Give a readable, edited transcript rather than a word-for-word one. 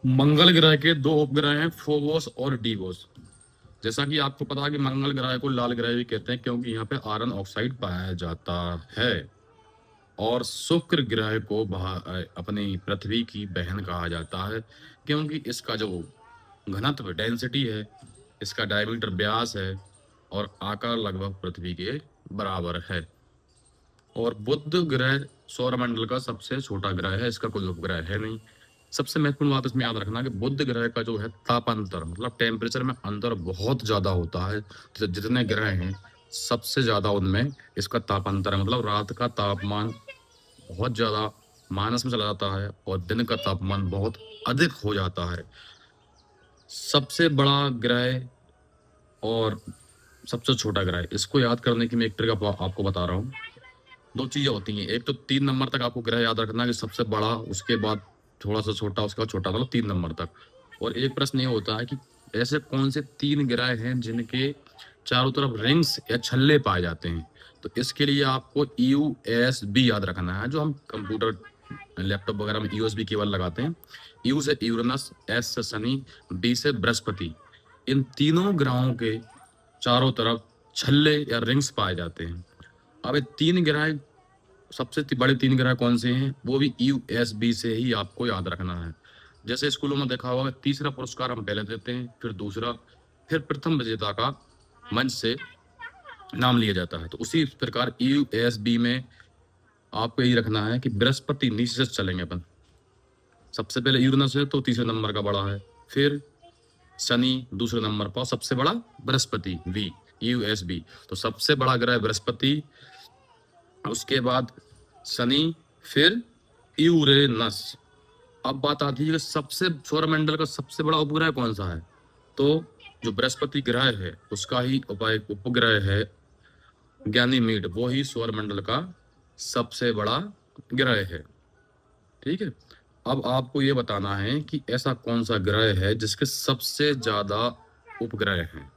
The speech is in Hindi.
मंगल ग्रह के दो उपग्रह हैं, फोबोस और डीवोस। जैसा कि आपको पता है कि मंगल ग्रह को लाल ग्रह भी कहते हैं, क्योंकि यहाँ पे आयरन ऑक्साइड पाया जाता है। और शुक्र ग्रह को अपनी पृथ्वी की बहन कहा जाता है, क्योंकि इसका जो घनत्व डेंसिटी है, इसका डायमीटर व्यास है, और आकार लगभग पृथ्वी के बराबर है। और बुध ग्रह सौरमंडल का सबसे छोटा ग्रह है, इसका कोई उपग्रह है नहीं। सबसे महत्वपूर्ण बात इसमें याद रखना कि बुध ग्रह का जो है तापांतर, मतलब टेम्परेचर में अंतर बहुत ज्यादा होता है। तो जितने ग्रह हैं सबसे ज्यादा उनमें इसका तापांतर है, मतलब रात का तापमान बहुत ज्यादा माइनस में चला जाता है और दिन का तापमान बहुत अधिक हो जाता है। सबसे बड़ा ग्रह और सबसे छोटा ग्रह, इसको याद करने की मैं एक ट्रिक आपको बता रहा हूँ। दो चीजें होती हैं, एक तो 3 नंबर तक आपको ग्रह याद रखना है कि सबसे बड़ा, उसके बाद थोड़ा सा छोटा, उसके बाद छोटा, मतलब 3 नंबर तक। और एक प्रश्न ये होता है कि ऐसे कौन से 3 ग्रह हैं जिनके चारों तरफ रिंग्स या छल्ले पाए जाते हैं। तो इसके लिए आपको यूएसबी याद रखना है, जो हम कंप्यूटर लैपटॉप वगैरह में यूएसबी केबल लगाते हैं। यू से यूरेनस, एस से शनि, बी से बृहस्पति। इन तीनों ग्रहों के चारों तरफ छल्ले या रिंग्स पाए जाते हैं। अब ये 3 ग्रह, सबसे बड़े 3 ग्रह कौन से हैं, वो भी यूएसबी से ही आपको याद रखना है। जैसे स्कूलों में देखा होगा, तीसरा पुरस्कार हम पहले देते हैं, फिर दूसरा, फिर प्रथम विजेता का मंच से नाम लिया जाता है। तो उसी प्रकार यूएसबी में आपको यही रखना है कि बृहस्पति नीचे से चलेंगे अपन। सबसे पहले यूरेनस है तो तीसरे नंबर का बड़ा है, फिर शनि दूसरे नंबर पर, सबसे बड़ा बृहस्पति, वी, यूएसबी। तो सबसे बड़ा ग्रह बृहस्पति, उसके बाद शनि, फिर यूरेनस। अब बात आती है कि सबसे सौरमंडल का सबसे बड़ा उपग्रह कौन सा है। तो जो बृहस्पति ग्रह है उसका ही उपग्रह है गैनीमीड, वो ही सौरमंडल का सबसे बड़ा ग्रह है। ठीक है। अब आपको ये बताना है कि ऐसा कौन सा ग्रह है जिसके सबसे ज्यादा उपग्रह हैं।